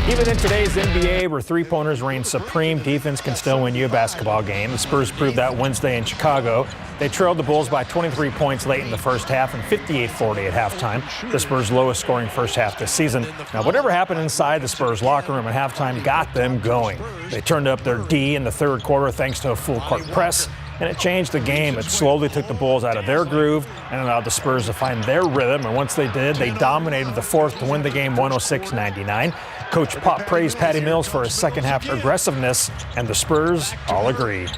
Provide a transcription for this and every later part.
Even in today's NBA, where three-pointers reign supreme, defense can still win you a basketball game. The Spurs proved that Wednesday in Chicago. They trailed the Bulls by 23 points late in the first half and 58-40 at halftime, the Spurs' lowest scoring first half this season. Now, whatever happened inside the Spurs locker room at halftime got them going. They turned up their D in the third quarter thanks to a full-court press, and it changed the game. It slowly took the Bulls out of their groove and allowed the Spurs to find their rhythm. And once they did, they dominated the fourth to win the game 106-99. Coach Pop praised Patty Mills for his second-half aggressiveness, and the Spurs all agreed.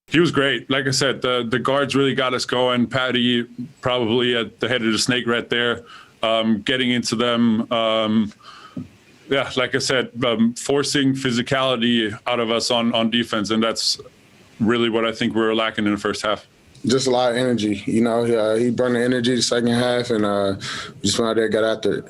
He was great. Like I said, the guards really got us going. Patty probably at the head of the snake right there, getting into them. Like I said, forcing physicality out of us on defense, and that's really what I think we were lacking in the first half. Just a lot of energy. He burned the energy the second half, and just went out there and got after it.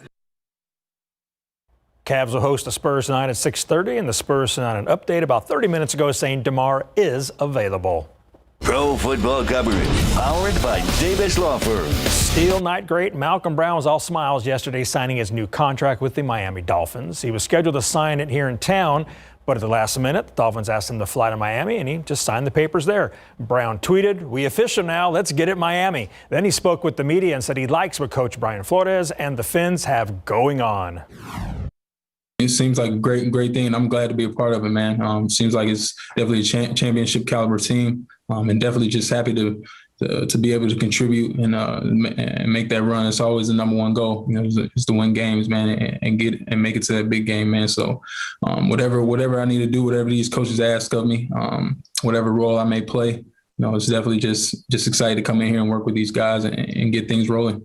Cavs will host the Spurs tonight at 6:30, and the Spurs sent out an update about 30 minutes ago saying DeMar is available. Pro football coverage powered by Davis Law Firm. Steel night great Malcolm Brown was all smiles yesterday signing his new contract with the Miami Dolphins. He was scheduled to sign it here in town, but at the last minute, the Dolphins asked him to fly to Miami, and he just signed the papers there. Brown tweeted, "We official now, let's get it Miami." Then he spoke with the media and said he likes what Coach Brian Flores and the Fins have going on. It seems like a great thing, and I'm glad to be a part of it, man. Seems like it's definitely a championship caliber team, and definitely just happy to be able to contribute and make that run. It's always the number one goal, is to win games, man, and make it to that big game, man. So whatever I need to do, whatever these coaches ask of me, whatever role I may play, it's definitely just excited to come in here and work with these guys and get things rolling.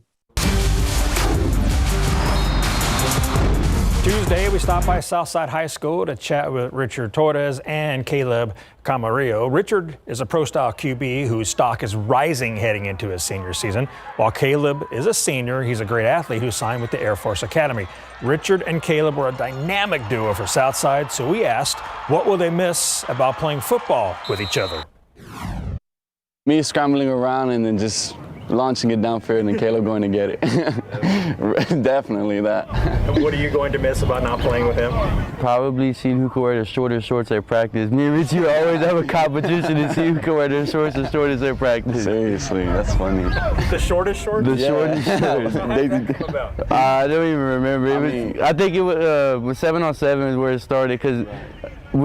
Tuesday, we stopped by Southside High School to chat with Richard Torres and Caleb Camarillo. Richard is a pro-style QB whose stock is rising heading into his senior season. While Caleb is a senior, he's a great athlete who signed with the Air Force Academy. Richard and Caleb were a dynamic duo for Southside, so we asked, what will they miss about playing football with each other? Me scrambling around and then just launching it downfield and Caleb going to get it. Definitely that. And what are you going to miss about not playing with him? Probably seeing who can wear the shortest shorts at practice. Me and Richie always have a competition to see who can wear the shorts the shortest at practice. Seriously, that's funny. The shortest shorts? The shortest shorts. I don't even remember. I think it was 7-on-7 is where it started, because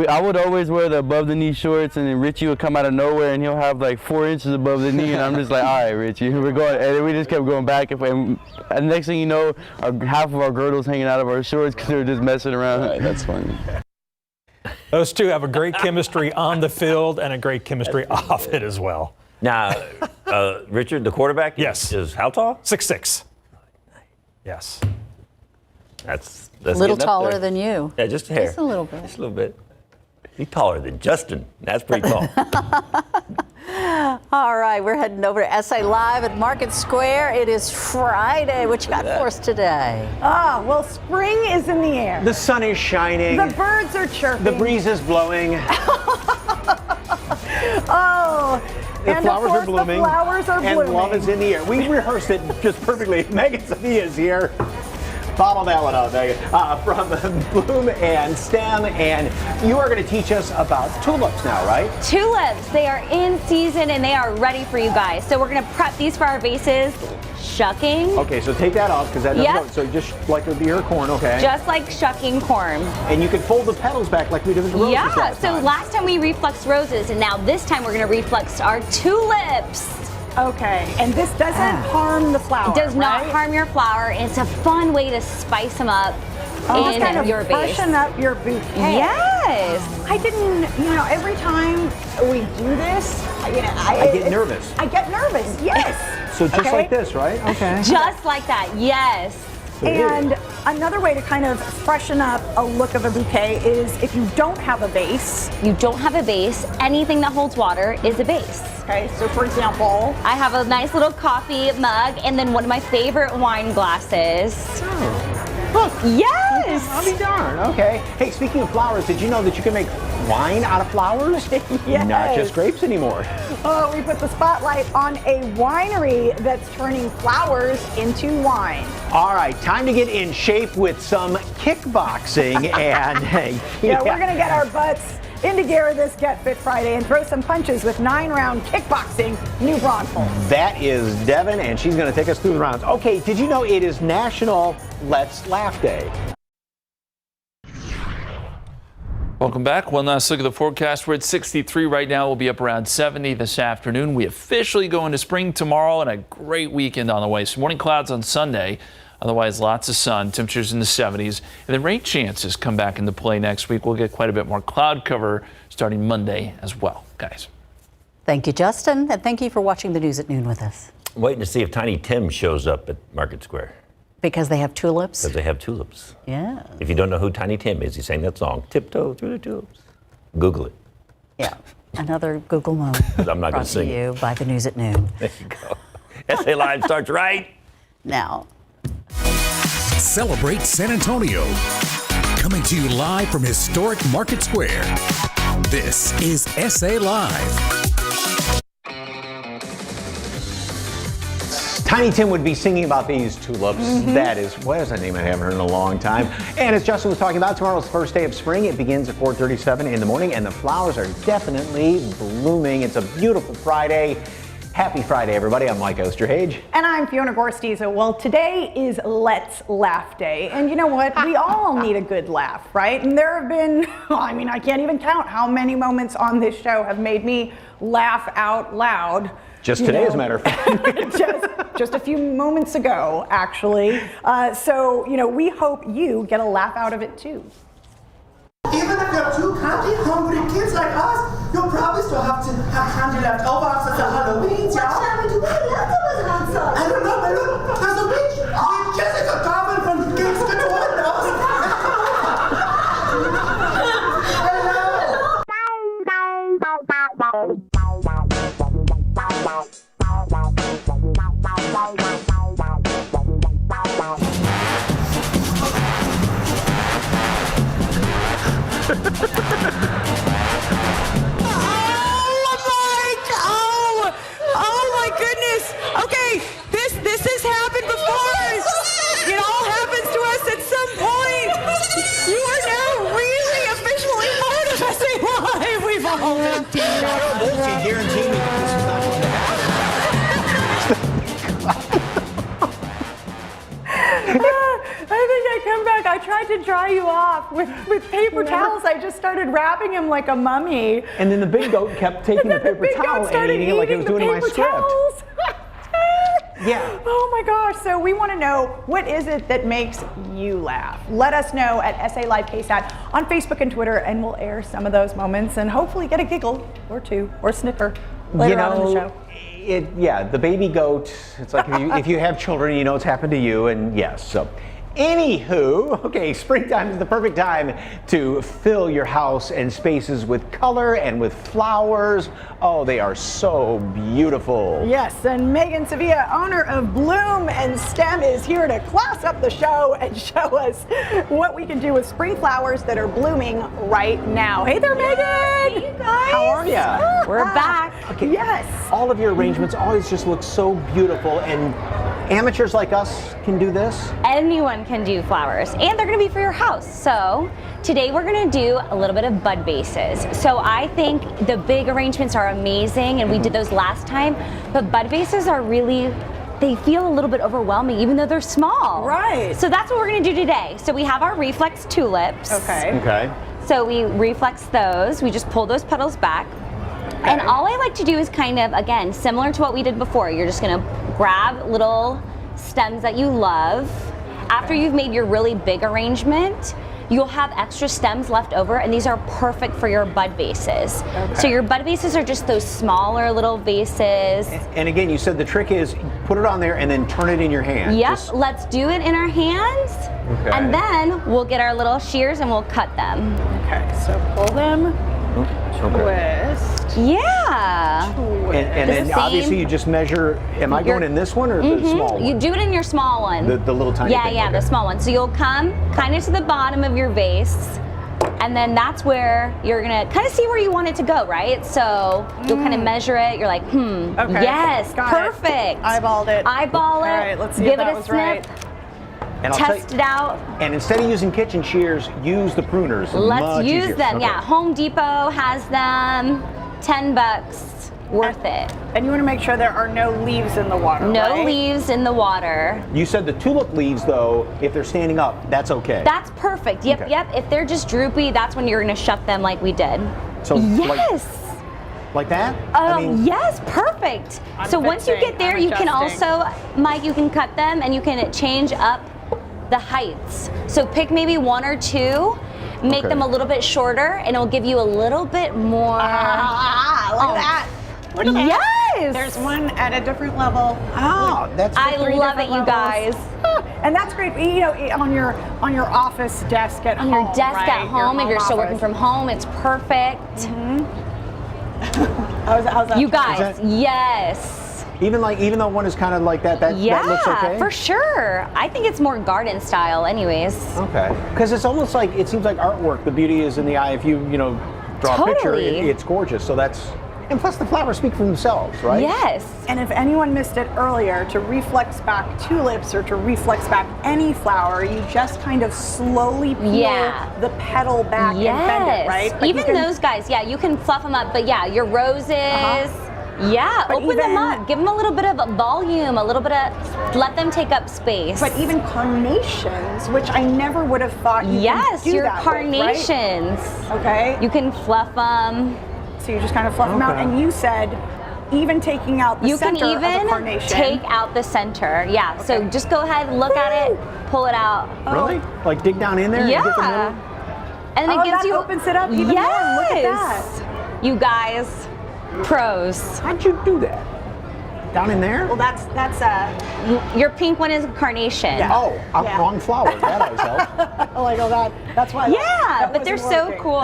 I would always wear the above-the-knee shorts, and then Richie would come out of nowhere, and he'll have like 4 inches above the knee, and I'm just like, all right, Richie, we're going. And then we just kept going back, and next thing you know, half of our girdles hanging out of our shorts because they were just messing around. Right, that's funny. Those two have a great chemistry on the field and a great chemistry off it as well. Now, Richard, the quarterback, yes, is how tall? 6'6". Yes. That's a little taller than you. Yeah, just a hair. Just a little bit. Just a little bit. He's taller than Justin. That's pretty tall. All right, we're heading over to SI Live at Market Square. It is Friday. What you got for us today? Well, spring is in the air. The sun is shining. The birds are chirping. The breeze is blowing. The flowers are blooming. The flowers are blooming. And love is in the air. We rehearsed it just perfectly. Megan Sevilla is here. Bottle that one out, Megan. From Bloom and Stem, and you are going to teach us about tulips now, right? Tulips, they are in season and they are ready for you guys. So we're going to prep these for our vases. Shucking. Okay, so take that off because that doesn't go. So just like with your corn, okay? Just like shucking corn. And you can fold the petals back like we did with the roses. Yeah, so last time we refluxed roses, and now this time we're going to reflux our tulips. Okay, and this doesn't harm the flower. It does not harm your flower. It's a fun way to spice them up in kind of your base. Freshen up your bouquet. Yes. I didn't, every time we do this, I get nervous. I get nervous, yes. So just like this, right? Okay. Just like that, yes. And another way to kind of freshen up a look of a bouquet is if you don't have a vase. You don't have a vase, anything that holds water is a vase. Okay, so for example, I have a nice little coffee mug and then one of my favorite wine glasses. Oh. Look. Yes. I'll be darned. Okay. Hey, speaking of flowers, did you know that you can make wine out of flowers? Yes. Not just grapes anymore. Oh, we put the spotlight on a winery that's turning flowers into wine. All right, time to get in shape with some kickboxing. And yeah, we're going to get our butts into gear this Get Fit Friday and throw some punches with 9-round kickboxing new brawnfuls. That is Devin, and she's going to take us through the rounds. Okay, did you know it is National Let's Laugh Day? Welcome back. One last look at the forecast. We're at 63 right now. We'll be up around 70 this afternoon. We officially go into spring tomorrow and a great weekend on the way. Some morning clouds on Sunday. Otherwise, lots of sun, temperatures in the 70s. And then rain chances come back into play next week. We'll get quite a bit more cloud cover starting Monday as well, guys. Thank you, Justin, and thank you for watching the news at noon with us. I'm waiting to see if Tiny Tim shows up at Market Square. Because they have tulips? Because they have tulips. Yeah. If you don't know who Tiny Tim is, he sang that song, Tiptoe Through the Tulips. Google it. Yeah. Another Google moment. I'm not going to sing Brought to you by the news at noon. There you go. SA Live starts right now. Celebrate San Antonio. Coming to you live from historic Market Square. This is SA Live. Tiny Tim would be singing about these tulips. That is, what is that name I haven't heard in a long time? And as Justin was talking about, tomorrow's the first day of spring. It begins at 4:37 in the morning, and the flowers are definitely blooming. It's a beautiful Friday. Happy Friday, everybody. I'm Mike Osterhage. And I'm Fiona Gorstiza. Well, today is Let's Laugh Day. And you know what? We all need a good laugh, right? And there have been, I mean, I can't even count how many moments on this show have made me laugh out loud. Just today, as a matter of fact. just a few moments ago, actually. So, you know, we hope you get a laugh out of it, too. Even if you're two candy hungry kids like us, you'll probably still have to have candy left over after the Halloween, y'all. What shall we do with leftovers, Hansa? I don't know, but look, there's a witch. Jessica Garvin from Gangsta Torres. Oh my goodness. Okay, this has happened before. It all happens to us at some point. You are now really officially part of SA Live. We've all been She guaranteed me that this was not going to I think I come back. I tried to dry you off with paper towels. I just started wrapping him like a mummy. And then the big goat kept taking the paper towel and eating it like it was doing my script. Yeah. Oh my gosh. So we want to know, what is it that makes you laugh? Let us know at SA Live KSAT on Facebook and Twitter, and we'll air some of those moments and hopefully get a giggle or two or snicker later on in the show. Yeah, the baby goat. It's like if you have children, you know it's happened to you, and yes. So, anywho, okay, springtime is the perfect time to fill your house and spaces with color and with flowers. Oh, they are so beautiful. Yes, and Megan Sevilla, owner of Bloom and Stem, is here to class up the show and show us what we can do with spring flowers that are blooming right now. Hey there, Megan! Hey, you guys. How are you? We're back. Okay. Yes. All of your arrangements always just look so beautiful, and amateurs like us can do this. Anyone can do flowers, and they're going to be for your house. So today we're going to do a little bit of bud vases. So I think the big arrangements are amazing, and we did those last time, but bud vases are really, they feel a little bit overwhelming even though they're small. Right. So that's what we're going to do today. So we have our reflex tulips. Okay. So we reflex those. We just pull those petals back. Okay. And all I like to do is kind of, again, similar to what we did before. You're just going to grab little stems that you love. After you've made your really big arrangement, you'll have extra stems left over, and these are perfect for your bud vases. Okay. So your bud vases are just those smaller little vases. And again, you said the trick is put it on there and then turn it in your hand. Yep, let's do it in our hands. Okay. And then we'll get our little shears and we'll cut them. Okay, so pull them, twist. Yeah. And then obviously you just measure, am I going in this one or the small one? You do it in your small one. The little tiny thing. Yeah, okay. the small one. So you'll come kind of to the bottom of your vase, and then that's where you're gonna kind of see where you want it to go, right? So you'll kind of measure it. You're like, Okay. yes, Got perfect. It. Eyeballed it. Eyeball it. All right, let's see give if that it a was snip. right. And I'll tell Test it out. And instead of using kitchen shears, use the pruners. Let's Much use easier. them. Okay. Yeah, Home Depot has them. $10, worth it. And you want to make sure there are no leaves in the water. No right? leaves in the water. You said the tulip leaves, though, if they're standing up, that's okay. That's perfect. Yep, Okay. yep. If they're just droopy, that's when you're gonna shut them like we did. So yes. Like that? Yes, perfect. So once you get there, you can also, Mike, you can cut them and you can change up the heights. So pick maybe one or two, make them a little bit shorter, and it'll give you a little bit more. Look at that. Look at that. Yes. There's one at a different level. Oh, that's I love it, you guys. And that's great. You know, on your office desk at home. On your desk right? at home, if you're still office. working from home, it's perfect. How's that? You guys, yes. Even though one is kind of like that looks okay? For sure. I think it's more garden style anyways. Okay. Because it's almost like, it seems like artwork. The beauty is in the eye. If you draw a picture, Totally. it's gorgeous. So that's, and plus the flowers speak for themselves, right? Yes. And if anyone missed it earlier, to reflex back tulips or to reflex back any flower, you just kind of slowly peel the petal back and bend it, right? But Even those guys, you can fluff them up, but your roses, But open them even- up. Give them a little bit of volume, a little bit of, let them take up space. But even carnations, which I never would have thought you could do your that with, right? carnations. Okay. You can fluff them. So you just kind of fluff them out, and you said even taking out the You can center of a even carnation. take out the center. Yeah, so just go ahead, look at it, pull it out. Really? Like dig down in there and get the middle? And it gives that you opens it up even more. Look at that. You guys, pros. How'd you do that? Down in there? Well, that's your pink one is carnation. Yeah. Oh, wrong flower. That always helps. like that's why. But they're so cool,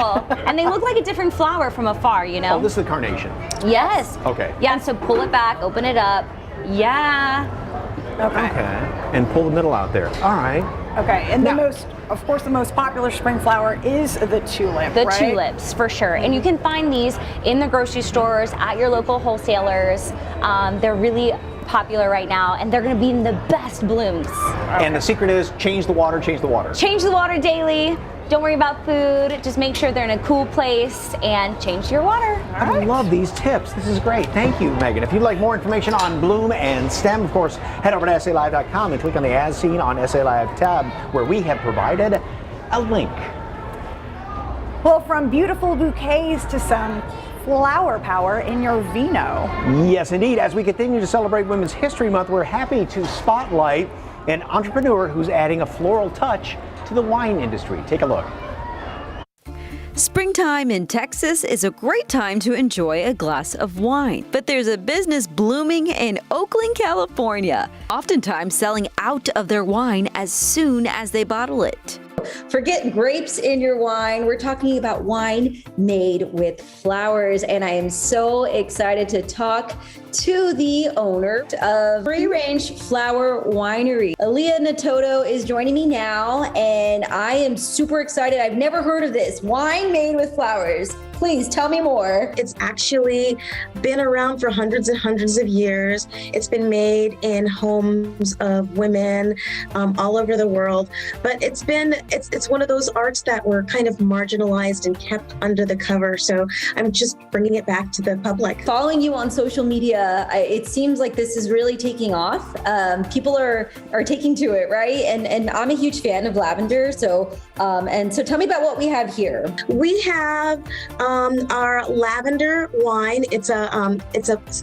and they look like a different flower from afar. Oh, this is the carnation. Yes. Okay. Yeah. So pull it back, open it up. Yeah. Okay. And pull the middle out there. All right. Okay, and the most popular spring flower is the tulip, The right? tulips, for sure. And you can find these in the grocery stores, at your local wholesalers. They're really popular right now, and they're going to be in the best blooms. And the secret is change the water, change the water. Change the water daily. Don't worry about food. Just make sure they're in a cool place and change your water. I love these tips. This is great. Thank you, Megan. If you'd like more information on bloom and stem, of course, head over to SALive.com and click on the As Seen on SA Live tab, where we have provided a link. Well, from beautiful bouquets to some flower power in your vino. Yes, indeed. As we continue to celebrate Women's History Month, we're happy to spotlight an entrepreneur who's adding a floral touch to the wine industry. Take a look. Springtime in Texas is a great time to enjoy a glass of wine, but there's a business blooming in Oakland, California, oftentimes selling out of their wine as soon as they bottle it. Forget grapes in your wine. We're talking about wine made with flowers, and I am so excited to talk to the owner of Free Range Flower Winery. Aaliyah Natoto is joining me now, and I am super excited. I've never heard of this, wine made with flowers. Please tell me more. It's actually been around for hundreds and hundreds of years. It's been made in homes of women all over the world. But it's one of those arts that were kind of marginalized and kept under the cover. So I'm just bringing it back to the public. Following you on social media, it seems like this is really taking off. People are taking to it, right? And I'm a huge fan of lavender. So tell me about what we have here. We have our lavender wine. It's a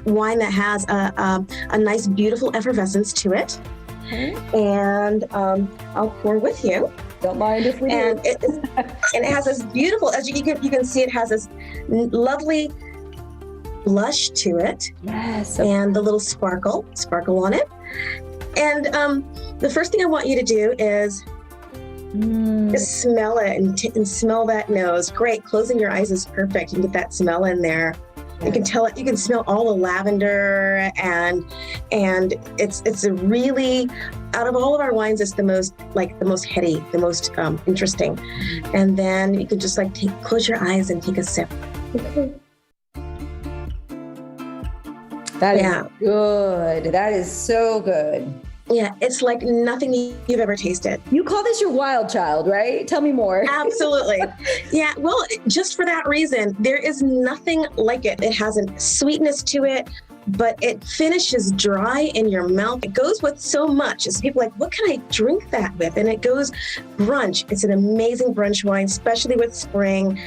wine that has a nice, beautiful effervescence to it. Okay. And I'll pour with you. Don't mind if we do. And it has this beautiful, as you can see, it has this lovely blush to it. Yes. And the little sparkle on it. And the first thing I want you to do is just smell it and smell that nose. Great. Closing your eyes is perfect. You can get that smell in there. You can tell it. You can smell all the lavender, and it's a really, out of all of our wines, it's the most heady, the most interesting. And then you can just close your eyes and take a sip. That is good. That is so good. Yeah, it's like nothing you've ever tasted. You call this your wild child, right? Tell me more. Absolutely. Yeah, well, just for that reason, there is nothing like it. It has a sweetness to it, but it finishes dry in your mouth. It goes with so much. It's people like, what can I drink that with? And it goes brunch. It's an amazing brunch wine, especially with spring.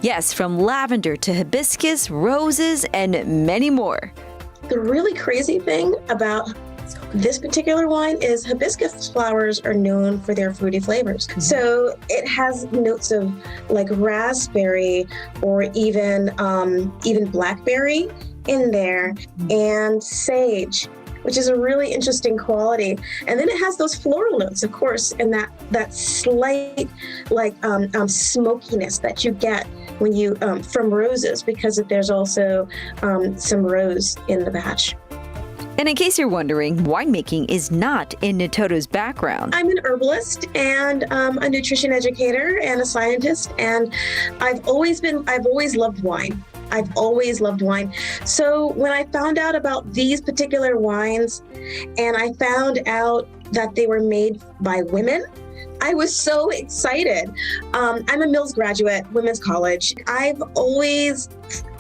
Yes, from lavender to hibiscus, roses, and many more. The really crazy thing about this particular wine is hibiscus flowers are known for their fruity flavors. So it has notes of like raspberry or even blackberry in there, and sage, which is a really interesting quality. And then it has those floral notes, of course, and that slight smokiness that you get when you from roses, because there's also some rose in the batch. And in case you're wondering, winemaking is not in Ntoto's background. I'm an herbalist and a nutrition educator and a scientist, and I've always loved wine. I've always loved wine. So when I found out about these particular wines and I found out that they were made by women, I was so excited. I'm a Mills graduate, women's college. I've always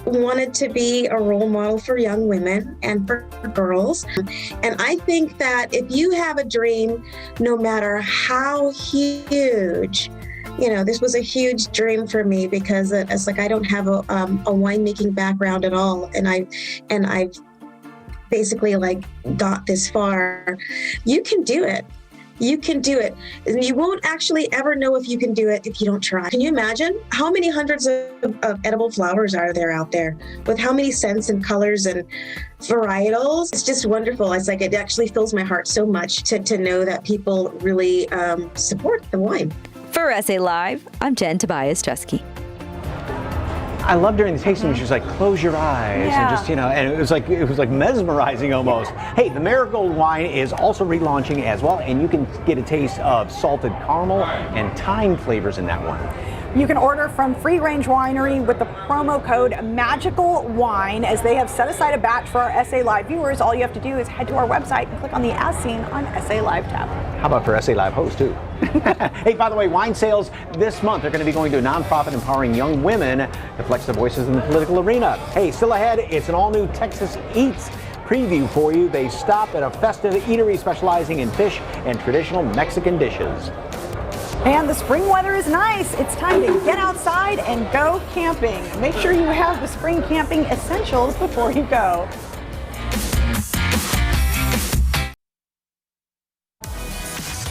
wanted to be a role model for young women and for girls. And I think that if you have a dream, no matter how huge, this was a huge dream for me, because it's like I don't have a winemaking background at all, and I've basically got this far. You can do it. You can do it. And you won't actually ever know if you can do it if you don't try. Can you imagine how many hundreds of edible flowers are there out there with how many scents and colors and varietals? It's just wonderful. It's like it actually fills my heart so much to know that people really support the wine. For SA Live, I'm Jen Tobias-Chesky. I love during the tasting, she was like, close your eyes, and just, and it was like mesmerizing almost. Hey, the Marigold wine is also relaunching as well, and you can get a taste of salted caramel and thyme flavors in that one. You can order from Free Range Winery with the promo code Magical Wine, as they have set aside a batch for our SA Live viewers. All you have to do is head to our website and click on the As Seen on SA Live tab. How about for SA Live hosts too? Hey, by the way, wine sales this month are going to be going to a nonprofit empowering young women to flex their voices in the political arena. Hey, still ahead, it's an all-new Texas Eats preview for you. They stop at a festive eatery specializing in fish and traditional Mexican dishes. And the spring weather is nice. It's time to get outside and go camping. Make sure you have the spring camping essentials before you go.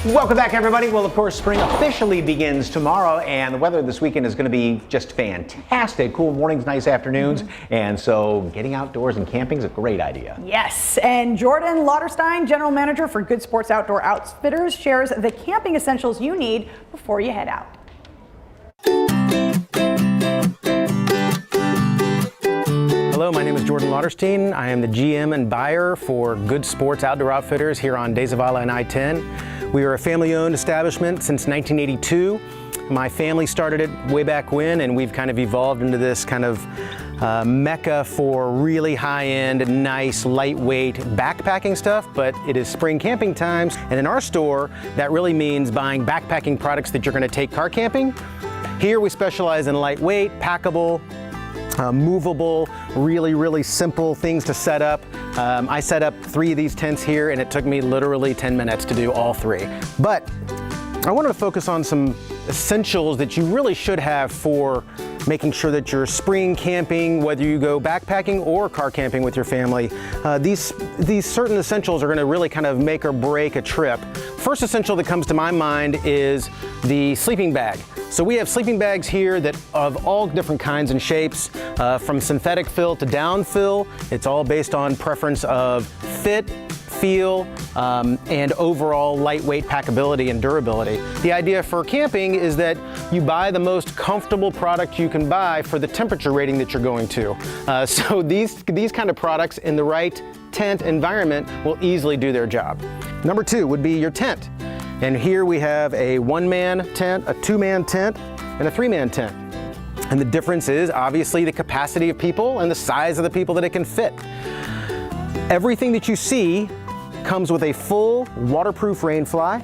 Welcome back, everybody. Well, of course, spring officially begins tomorrow, and the weather this weekend is going to be just fantastic. Cool mornings, nice afternoons, and so getting outdoors and camping is a great idea. Yes, and Jordan Lauterstein, General Manager for Good Sports Outdoor Outfitters, shares the camping essentials you need before you head out. Hello, my name is Jordan Lauterstein. I am the GM and buyer for Good Sports Outdoor Outfitters here on Days of Zavala and I-10. We are a family-owned establishment since 1982. My family started it way back when, and we've kind of evolved into this kind of mecca for really high-end, nice, lightweight backpacking stuff, but it is spring camping times, and in our store, that really means buying backpacking products that you're going to take car camping. Here we specialize in lightweight, packable, movable, really simple things to set up. I set up 3 of these tents here, and it took me literally 10 minutes to do all 3. But I wanted to focus on some essentials that you really should have for making sure that you're spring camping, whether you go backpacking or car camping with your family. These certain essentials are going to really kind of make or break a trip. First essential that comes to my mind is the sleeping bag. So we have sleeping bags here that of all different kinds and shapes, from synthetic fill to down fill. It's all based on preference of fit, feel, and overall lightweight packability and durability. The idea for camping is that you buy the most comfortable product you can buy for the temperature rating that you're going to. So these kind of products in the right tent environment will easily do their job. Number 2 would be your tent. And here we have a 1-man tent, a 2-man tent, and a 3-man tent. And the difference is obviously the capacity of people and the size of the people that it can fit. Everything that you see comes with a full waterproof rain fly.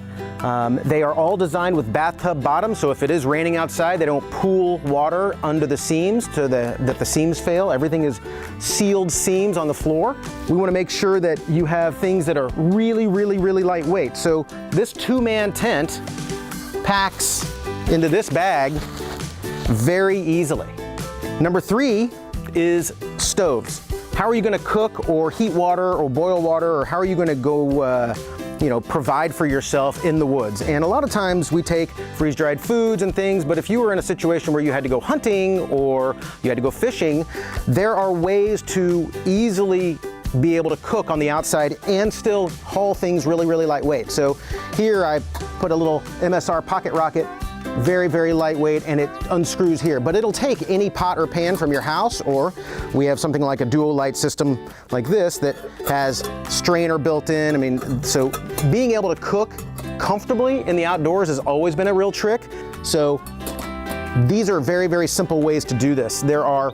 They are all designed with bathtub bottoms, so if it is raining outside, they don't pool water under the seams that the seams fail. Everything is sealed seams on the floor. We want to make sure that you have things that are really, really, really lightweight. So this 2-man tent packs into this bag very easily. Number 3 is stoves. How are you going to cook or heat water or boil water, or how are you going to go provide for yourself in the woods? And a lot of times we take freeze-dried foods and things, but if you were in a situation where you had to go hunting or you had to go fishing, there are ways to easily be able to cook on the outside and still haul things really, really lightweight. So here I put a little MSR pocket rocket, very, very lightweight, and it unscrews here. But it'll take any pot or pan from your house, or we have something like a dual light system like this that has strainer built in. I mean, so being able to cook comfortably in the outdoors has always been a real trick. So these are very, very simple ways to do this. There are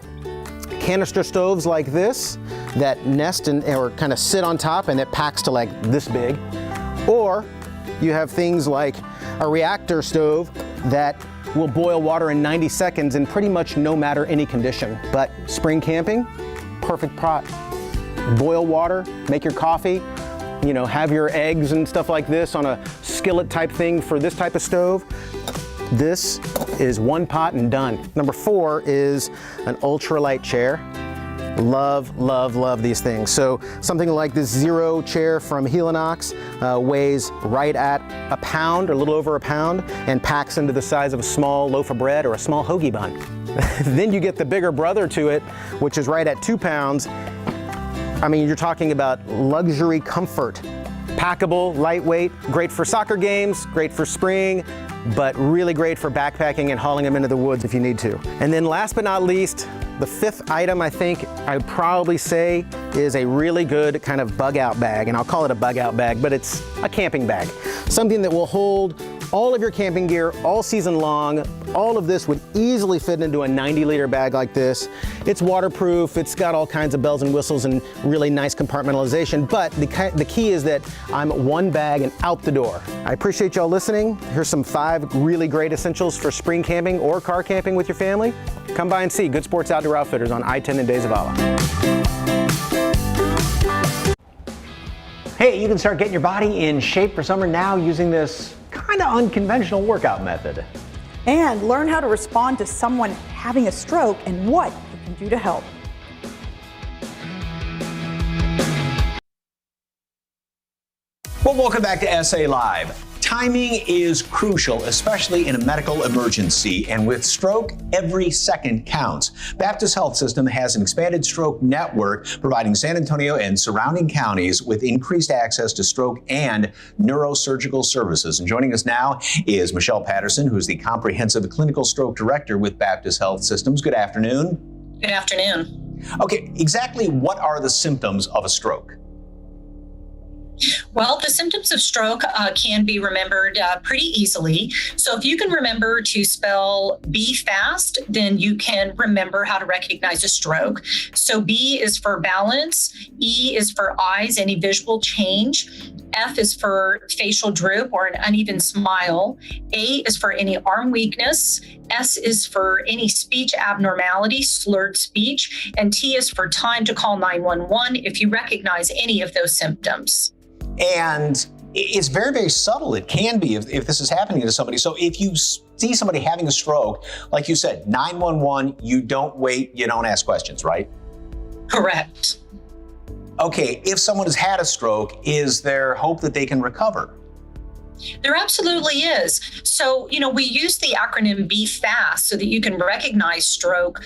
canister stoves like this that nest or kind of sit on top, and it packs to like this big. Or you have things like a reactor stove that will boil water in 90 seconds in pretty much no matter any condition. But spring camping, perfect pot. Boil water, make your coffee, have your eggs and stuff like this on a skillet type thing for this type of stove. This is one pot and done. Number 4 is an ultralight chair. Love, love, love these things. So something like this Zero chair from Helinox weighs right at a pound, or a little over a pound, and packs into the size of a small loaf of bread or a small hoagie bun. Then you get the bigger brother to it, which is right at 2 pounds. I mean, you're talking about luxury comfort. Packable, lightweight, great for soccer games, great for spring, but really great for backpacking and hauling them into the woods if you need to. And then last but not least, the 5th item I think I would probably say is a really good kind of bug out bag, and I'll call it a bug out bag, but it's a camping bag. Something that will hold all of your camping gear all season long. All of this would easily fit into a 90-liter bag like this. It's waterproof, it's got all kinds of bells and whistles and really nice compartmentalization, but the key is that I'm one bag and out the door. I appreciate y'all listening. Here's some 5 really great essentials for spring camping or car camping with your family. Come by and see Good Sports Outdoor Outfitters on I-10 in Dazavala. Hey, you can start getting your body in shape for summer now using this kind of unconventional workout method. And learn how to respond to someone having a stroke and what you can do to help. Well, welcome back to SA Live. Timing is crucial, especially in a medical emergency, and with stroke, every second counts. Baptist Health System has an expanded stroke network providing San Antonio and surrounding counties with increased access to stroke and neurosurgical services. And joining us now is Michelle Patterson, who's the Comprehensive Clinical Stroke Director with Baptist Health Systems. Good afternoon. Good afternoon. Okay, exactly what are the symptoms of a stroke? Well, the symptoms of stroke can be remembered pretty easily. So if you can remember to spell B fast, then you can remember how to recognize a stroke. So B is for balance, E is for eyes, any visual change, F is for facial droop or an uneven smile, A is for any arm weakness, S is for any speech abnormality, slurred speech, and T is for time to call 911 if you recognize any of those symptoms. And it's very, very subtle. It can be if this is happening to somebody. So if you see somebody having a stroke, like you said, 911, you don't wait, you don't ask questions, right? Correct. Okay, if someone has had a stroke, is there hope that they can recover? There absolutely is. So, we use the acronym Be Fast so that you can recognize stroke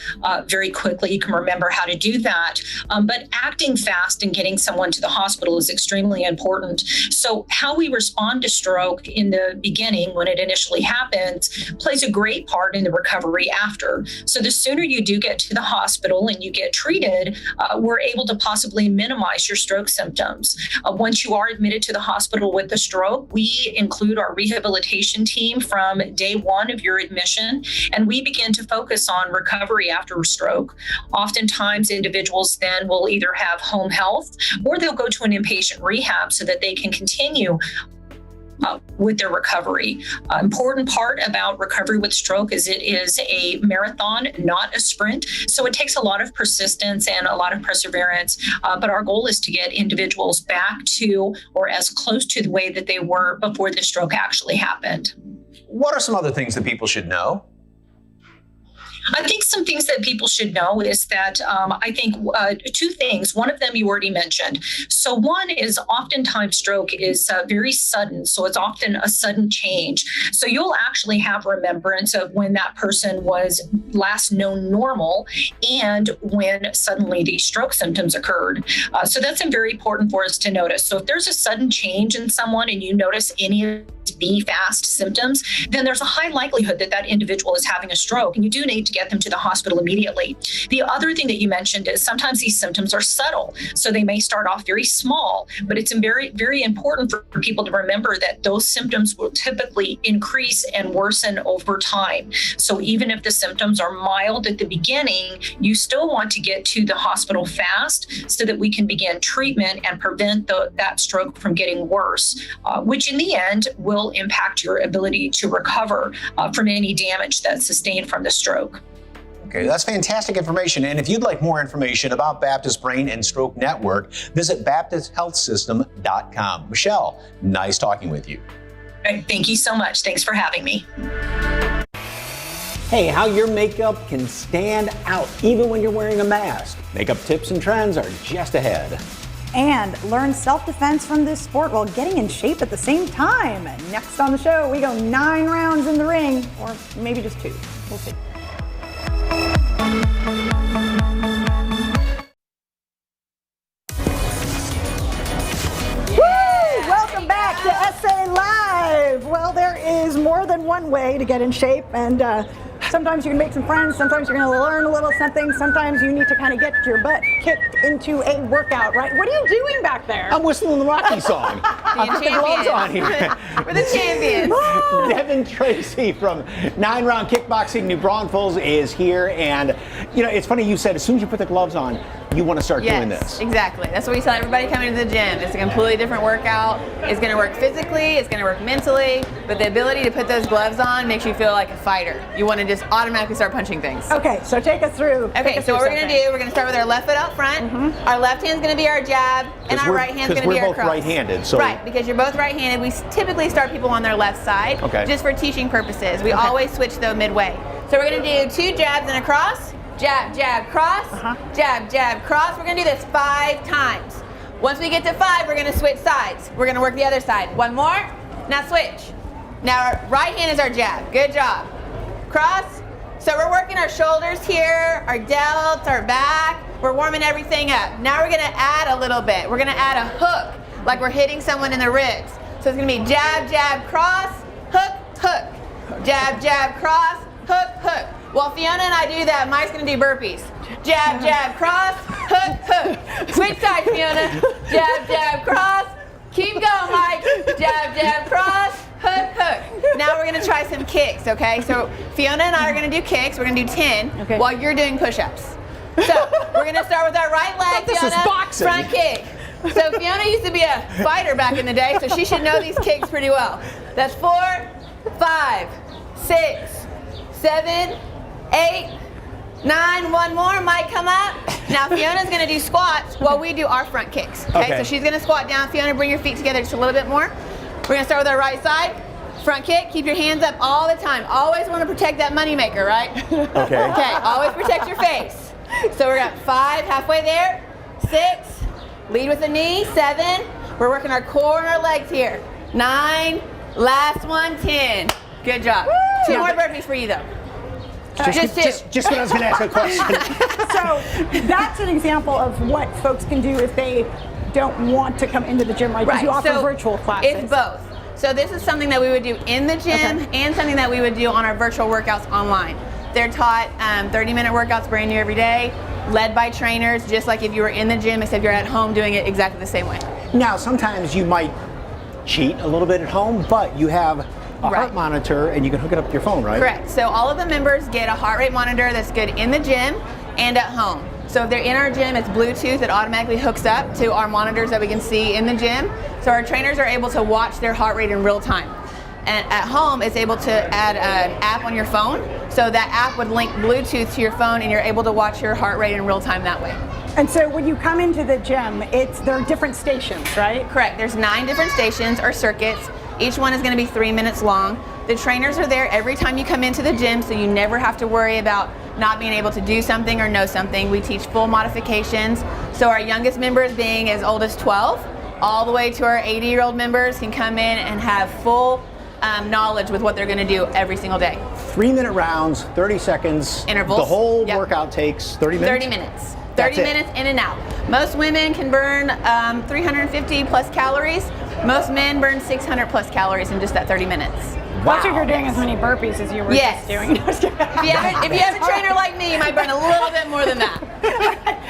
very quickly. You can remember how to do that. But acting fast and getting someone to the hospital is extremely important. So how we respond to stroke in the beginning, when it initially happens, plays a great part in the recovery after. So the sooner you do get to the hospital and you get treated, we're able to possibly minimize your stroke symptoms. Once you are admitted to the hospital with a stroke, we include our rehabilitation team from day one of your admission, and we begin to focus on recovery after a stroke. Oftentimes, individuals then will either have home health or they'll go to an inpatient rehab so that they can continue with their recovery. Important part about recovery with stroke is it is a marathon, not a sprint. So it takes a lot of persistence and a lot of perseverance. But our goal is to get individuals back to or as close to the way that they were before the stroke actually happened. What are some other things that people should know? I think some things that people should know is that I think two things. One of them you already mentioned. So one is oftentimes stroke is very sudden. So it's often a sudden change. So you'll actually have remembrance of when that person was last known normal and when suddenly these stroke symptoms occurred. So that's very important for us to notice. So if there's a sudden change in someone and you notice any of Be Fast symptoms, then there's a high likelihood that that individual is having a stroke, and you do need to get them to the hospital immediately. The other thing that you mentioned is sometimes these symptoms are subtle, so they may start off very small, but it's very, very important for people to remember that those symptoms will typically increase and worsen over time. So even if the symptoms are mild at the beginning, you still want to get to the hospital fast so that we can begin treatment and prevent that stroke from getting worse, which in the end will impact your ability to recover from any damage that's sustained from the stroke. Okay, that's fantastic information. And if you'd like more information about Baptist Brain and Stroke Network, visit BaptistHealthSystem.com. Michelle, nice talking with you. Thank you so much. Thanks for having me. Hey, how your makeup can stand out even when you're wearing a mask. Makeup tips and trends are just ahead. And learn self-defense from this sport while getting in shape at the same time. Next on the show, we go 9 rounds in the ring, or maybe just 2. We'll see. Woo! Welcome back to SA Live. Well, there is more than one way to get in shape, and sometimes you can make some friends, sometimes you're going to learn a little something, sometimes you need to kind of get your butt kicked into a workout, right? What are you doing back there? I'm whistling the Rocky song. I put the gloves on here. We're the champions. Devin Tracy from 9 Round Kickboxing New Braunfels is here. And, it's funny you said as soon as you put the gloves on, you want to start doing this. Exactly. That's what we tell everybody coming to the gym. It's a completely different workout. It's going to work physically, it's going to work mentally, but the ability to put those gloves on makes you feel like a fighter. You want to just automatically start punching things. Okay, so take us through. Okay, so what we're going to do, we're going to start with our left foot out front. Our left hand's going to be our jab, and our right hand's going to be our cross. Because we're both right-handed. So right, because you're both right-handed. We typically start people on their left side, just for teaching purposes. We always switch though midway. So we're going to do 2 jabs and a cross. Jab, jab, cross. Jab, jab, cross. We're going to do this 5 times. Once we get to 5, we're going to switch sides. We're going to work the other side. 1 more. Now switch. Now our right hand is our jab. Good job. Cross. So we're working our shoulders here, our delts, our back. We're warming everything up. Now we're going to add a little bit. We're going to add a hook, like we're hitting someone in the ribs. So it's going to be jab, jab, cross, hook, hook. Jab, jab, cross, hook, hook. While Fiona and I do that, Mike's going to do burpees. Jab, jab, cross, hook, hook. Switch sides, Fiona. Jab, jab, cross. Keep going, Mike. Jab, jab, cross, hook, hook. Now we're going to try some kicks, okay? So Fiona and I are going to do kicks. We're going to do 10 while you're doing push-ups. So we're going to start with our right leg, this Fiona. is boxing. Front kick. So Fiona used to be a fighter back in the day, so she should know these kicks pretty well. That's 4, 5, 6, 7, 8, 9, 1 more, Mike come up. Now Fiona's gonna do squats while we do our front kicks. Okay, so she's gonna squat down. Fiona, bring your feet together just a little bit more. We're gonna start with our right side. Front kick, keep your hands up all the time. Always wanna protect that money maker, right? Okay. Okay, always protect your face. So we're at 5, halfway there. 6, lead with the knee. 7, we're working our core and our legs here. 9, Last one, 10. Good job. Woo! 2 more burpees for you, though. Just when I was going to ask a question. So that's an example of what folks can do if they don't want to come into the gym, right? Because you offer so virtual classes. It's both. So this is something that we would do in the gym and something that we would do on our virtual workouts online. They're taught 30-minute workouts brand new every day, led by trainers, just like if you were in the gym, except you're at home doing it exactly the same way. Now, sometimes you might cheat a little bit at home, but you have a heart monitor and you can hook it up to your phone, right? Correct. So all of the members get a heart rate monitor that's good in the gym and at home. So if they're in our gym, it's Bluetooth. It automatically hooks up to our monitors that we can see in the gym. So our trainers are able to watch their heart rate in real time. And at home, it's able to add an app on your phone. So that app would link Bluetooth to your phone and you're able to watch your heart rate in real time that way. And so when you come into the gym, there are different stations, right? Correct. There's 9 different stations or circuits. Each one is going to be 3 minutes long. The trainers are there every time you come into the gym, so you never have to worry about not being able to do something or know something. We teach full modifications. So our youngest members being as old as 12, all the way to our 80-year-old members can come in and have full knowledge with what they're going to do every single day. 3-minute rounds, 30 seconds. Intervals. The whole workout takes 30 minutes? 30 minutes. 30 minutes in and out. Most women can burn 350 plus calories. Most men burn 600 plus calories in just that 30 minutes. Watch if you're doing as many burpees as you were just doing. If you have a trainer like me, you might burn a little bit more than that.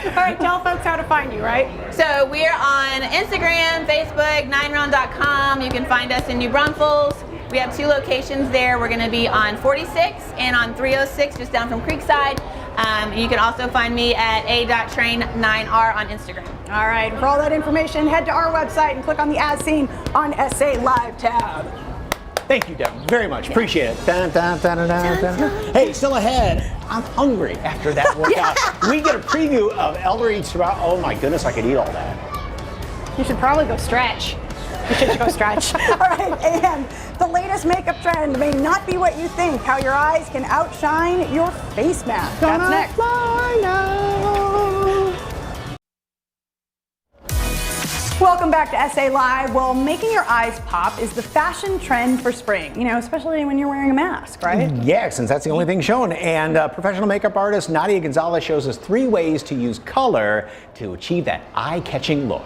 All right, tell folks how to find you, right? So we're on Instagram, Facebook, 9round.com. You can find us in New Braunfels. We have 2 locations there. We're going to be on 46 and on 306, just down from Creekside. You can also find me at a.train9r on Instagram. All right, for all that information, head to our website and click on the As Seen on SA Live tab. Thank you, Deb, very much. Appreciate it. Dun, dun, dun, dun, dun, dun. Hey, still ahead. I'm hungry after that workout. We get a preview of Elder Eats Throughout. Oh my goodness, I could eat all that. You should probably go stretch. You should go stretch. All right, and the latest makeup trend may not be what you think. How your eyes can outshine your face mask. That's next. Welcome back to SA Live. Well, making your eyes pop is the fashion trend for spring, especially when you're wearing a mask, right? Yeah, since that's the only thing shown. And professional makeup artist Nadia Gonzalez shows us 3 ways to use color to achieve that eye-catching look.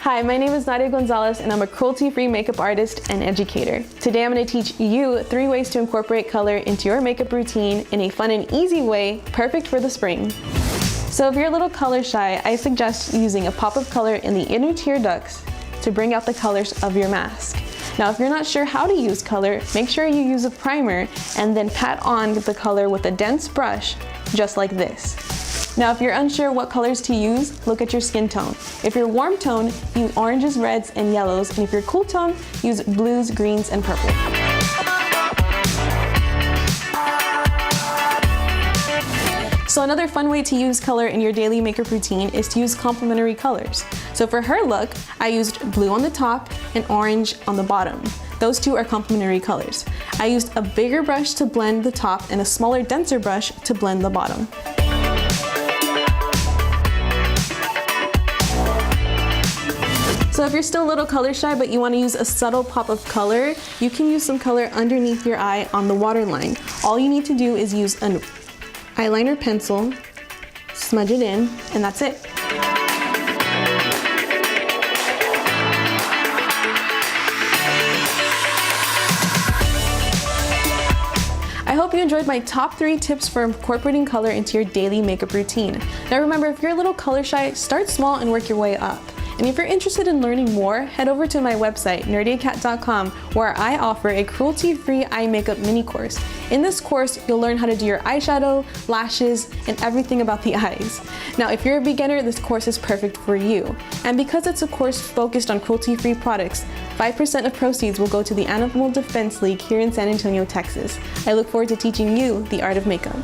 Hi, my name is Nadia Gonzalez and I'm a cruelty-free makeup artist and educator. Today I'm going to teach you 3 ways to incorporate color into your makeup routine in a fun and easy way, perfect for the spring. So if you're a little color shy, I suggest using a pop of color in the inner tear ducts to bring out the colors of your mask. Now if you're not sure how to use color, make sure you use a primer and then pat on the color with a dense brush, just like this. Now if you're unsure what colors to use, look at your skin tone. If you're warm tone, use oranges, reds, and yellows, and if you're cool tone, use blues, greens, and purple. So another fun way to use color in your daily makeup routine is to use complementary colors. So for her look, I used blue on the top and orange on the bottom. Those 2 are complementary colors. I used a bigger brush to blend the top and a smaller, denser brush to blend the bottom. So if you're still a little color shy but you want to use a subtle pop of color, you can use some color underneath your eye on the waterline. All you need to do is use an eyeliner pencil, smudge it in, and that's it. I hope you enjoyed my top 3 tips for incorporating color into your daily makeup routine. Now remember, if you're a little color shy, start small and work your way up. And if you're interested in learning more, head over to my website, nerdyacat.com, where I offer a cruelty-free eye makeup mini course. In this course, you'll learn how to do your eyeshadow, lashes, and everything about the eyes. Now, if you're a beginner, this course is perfect for you. And because it's a course focused on cruelty-free products, 5% of proceeds will go to the Animal Defense League here in San Antonio, Texas. I look forward to teaching you the art of makeup.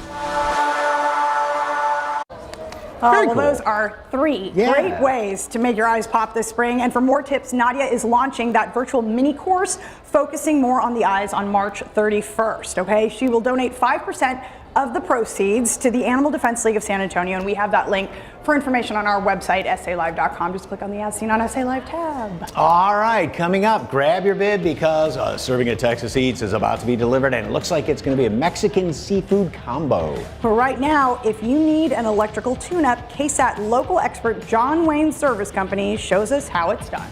Well, those are 3 great ways to make your eyes pop this spring. And for more tips, Nadia is launching that virtual mini course focusing more on the eyes on March 31st, okay? She will donate 5% of the proceeds to the Animal Defense League of San Antonio, and we have that link for information on our website, salive.com. Just click on the As Seen on SA Live tab. All right, coming up, grab your bib because a serving of Texas Eats is about to be delivered, and it looks like it's going to be a Mexican seafood combo. But right now, if you need an electrical tune-up, KSAT local expert John Wayne Service Company shows us how it's done.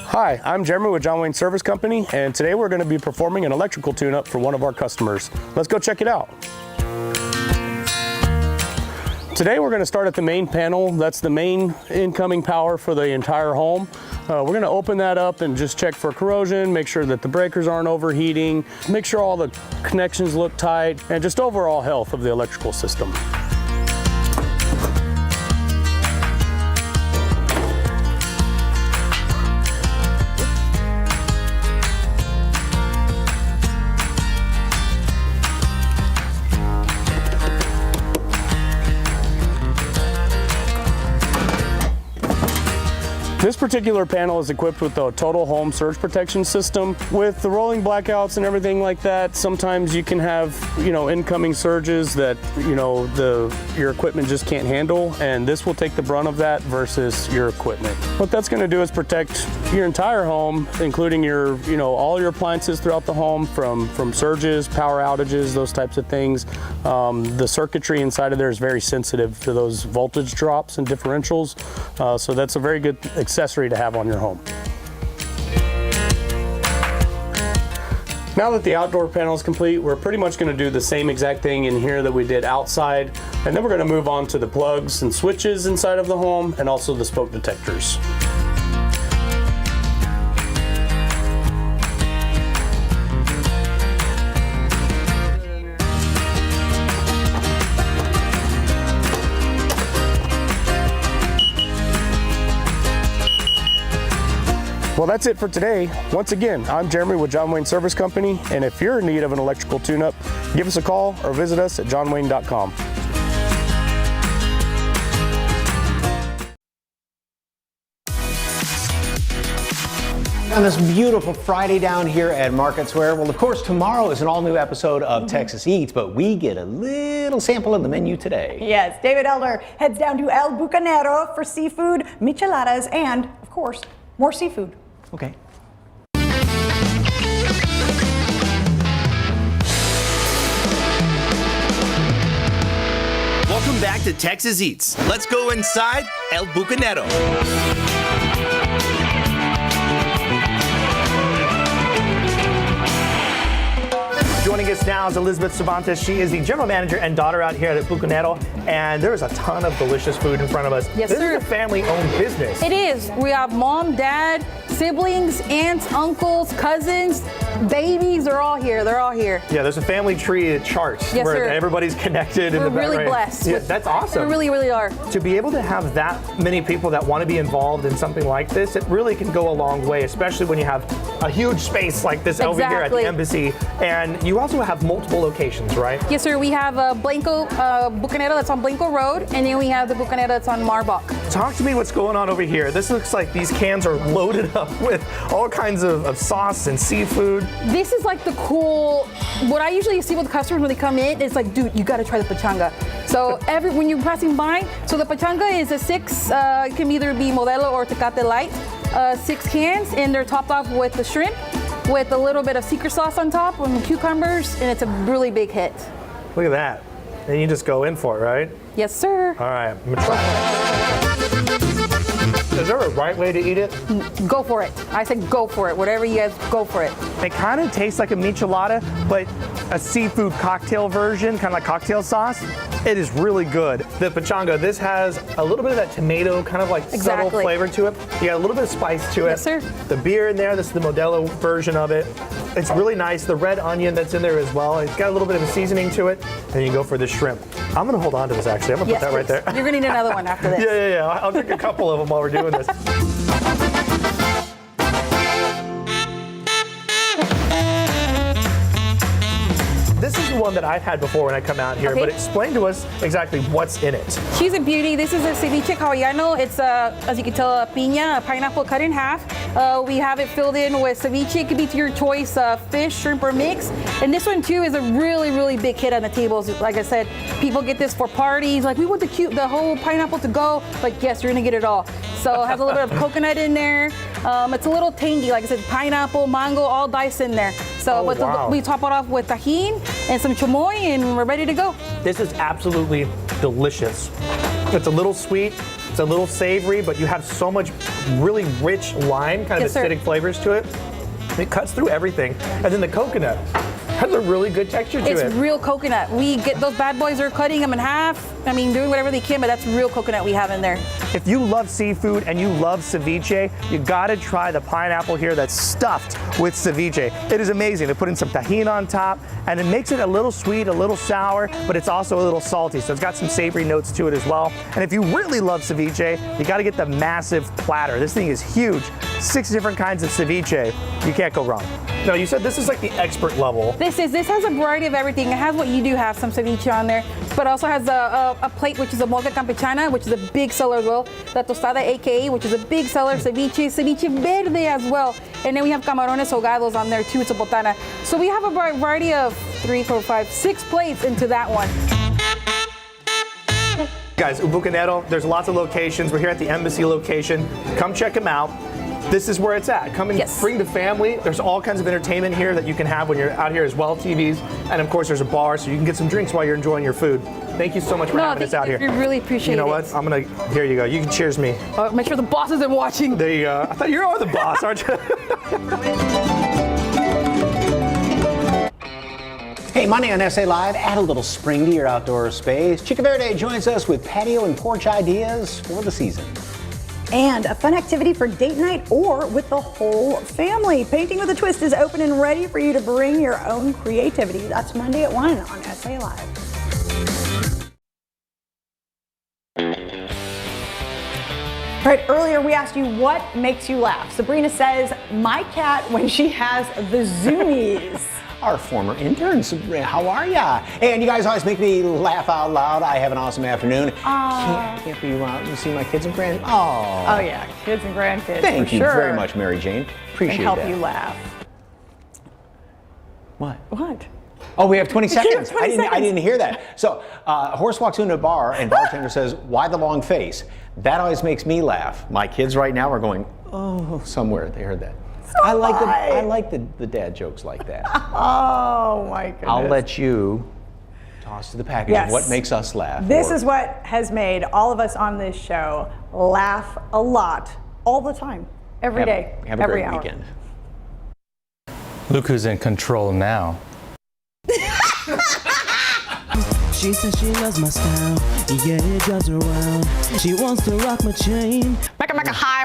Hi, I'm Jeremy with John Wayne Service Company, and today we're going to be performing an electrical tune-up for one of our customers. Let's go check it out. Today we're going to start at the main panel. That's the main incoming power for the entire home. We're going to open that up and just check for corrosion, make sure that the breakers aren't overheating, make sure all the connections look tight, and just overall health of the electrical system. This particular panel is equipped with the total home surge protection system. With the rolling blackouts and everything like that, sometimes you can have, incoming surges that, your equipment just can't handle, and this will take the brunt of that versus your equipment. What that's going to do is protect your entire home, including your, all your appliances throughout the home from surges, power outages, those types of things. The circuitry inside of there is very sensitive to those voltage drops and differentials, so that's a very good accessory to have on your home. Now that the outdoor panel is complete, we're pretty much going to do the same exact thing in here that we did outside, and then we're going to move on to the plugs and switches inside of the home and also the smoke detectors. Well, that's it for today. Once again, I'm Jeremy with John Wayne Service Company, and if you're in need of an electrical tune-up, give us a call or visit us at johnwayne.com. On this beautiful Friday down here at Market Square. Well, of course, tomorrow is an all-new episode of Texas Eats, but we get a little sample of the menu today. Yes, David Elder heads down to El Bucanero for seafood, micheladas, and, of course, more seafood. Okay. Welcome back to Texas Eats. Let's go inside El Bucanero. Joining us now is Elizabeth Cervantes. She is the general manager and daughter out here at Bucanero, and there is a ton of delicious food in front of us. Yes, this sir. is a family-owned business. It is. We have mom, dad, siblings, aunts, uncles, cousins, babies. They're all here. They're all here. Yeah, there's a family tree chart Yes, where sir. everybody's connected. We're in the really background. blessed. Yeah, that's awesome. We really, really are. To be able to have that many people that want to be involved in something like this, it really can go a long way, especially when you have a huge space like this over here at the embassy. And you also have multiple locations, right? Yes, sir. We have Blanco Bucanero that's on Blanco Road, and then we have the Bucanero that's on Marbach. Talk to me what's going on over here. This looks like these cans are loaded up with all kinds of sauce and seafood. This is like the cool, what I usually see with customers when they come in, it's like, dude, you gotta try the Pachanga. So when you're passing by, so the Pachanga is a 6, it can either be Modelo or Tecate Light, 6 cans, and they're topped off with the shrimp, with a little bit of secret sauce on top and cucumbers, and it's a really big hit. Look at that. And you just go in for it, right? Yes, sir. All right, I'm gonna try it. Is there a right way to eat it? Go for it. I said go for it. Whatever you guys, go for it. It kind of tastes like a michelada, but a seafood cocktail version, kind of like cocktail sauce. It is really good. The Pachanga, this has a little bit of that tomato, kind of like subtle flavor to it. You got a little bit of spice to it. Yes, sir. The beer in there, this is the Modelo version of it. It's really nice. The red onion that's in there as well. It's got a little bit of a seasoning to it. And you go for the shrimp. I'm gonna hold on to this actually. I'm gonna put that right there. You're gonna need another one after this. Yeah. I'll drink a couple of them while we're doing this. This is the one that I've had before when I come out here, but explain to us exactly what's in it. She's a beauty. This is a ceviche hawaiano. It's, as you can tell, a piña, a pineapple cut in half. We have it filled in with ceviche. It could be to your choice, fish, shrimp, or mix. And this one too is a really, really big hit on the tables. Like I said, people get this for parties. Like, we want the whole pineapple to go. Like, yes, you're gonna get it all. So it has a little bit of coconut in there. It's a little tangy, like I said, pineapple, mango, all diced in there. So we top it off with tahini and some chamoy, and we're ready to go. This is absolutely delicious. It's a little sweet, it's a little savory, but you have so much really rich lime, kind of acidic flavors to it. It cuts through everything. And then the coconut has a really good texture to it. It's real coconut. We get those bad boys, are cutting them in half. I mean, doing whatever they can, but that's real coconut we have in there. If you love seafood and you love ceviche, you gotta try the pineapple here that's stuffed with ceviche. It is amazing. They put in some tahini on top, and it makes it a little sweet, a little sour, but it's also a little salty, so it's got some savory notes to it as well. And if you really love ceviche, you gotta get the massive platter. This thing is huge. 6 different kinds of ceviche. You can't go wrong. No, you said this is like the expert level. This has a variety of everything. It has what you do have, some ceviche on there, but also has a plate, which is a molca campechana, which is a big seller as well. La tostada, aka, which is a big seller. Ceviche verde as well. And then we have camarones ahogados on there too. It's a botana. So we have a variety of 3, 4, 5, 6 plates into that one. Guys, Ubucanero, there's lots of locations. We're here at the Embassy location. Come check them out. This is where it's at. Come and bring the family. There's all kinds of entertainment here that you can have when you're out here as well, TVs. And of course, there's a bar, so you can get some drinks while you're enjoying your food. Thank you so much for having us out here. We really appreciate it. You know what? Here you go. You can cheers me. Make sure the boss isn't watching. There you go. I thought you were the boss, aren't you? Hey, Monday on SA Live, add a little spring to your outdoor space. Chica Verde joins us with patio and porch ideas for the season. And a fun activity for date night or with the whole family. Painting with a Twist is open and ready for you to bring your own creativity. That's Monday at 1 on SA Live. All right, earlier we asked you what makes you laugh. Sabrina says, my cat when she has the zoomies. Our former intern, Sabrina, how are ya? And you guys always make me laugh out loud. I have an awesome afternoon. Can't be out and see my kids and grand. Oh yeah, kids and grandkids. Thank you sure. very much, Mary Jane. Appreciate and help that. you laugh. What? What? Oh, we have 20 seconds. 20 seconds. I didn't hear that. So, a horse walks into a bar and bartender says, "Why the long face?" That always makes me laugh. My kids right now are going, "Oh," somewhere they heard that. I like the dad jokes like that. Oh my goodness. I'll let you toss to the package of what makes us laugh. This is what has made all of us on this show laugh a lot, all the time, every day, have a every great hour. weekend. Look who's in control now. She says she loves my style, yeah, it does her well. She wants to rock my chain. Make a high,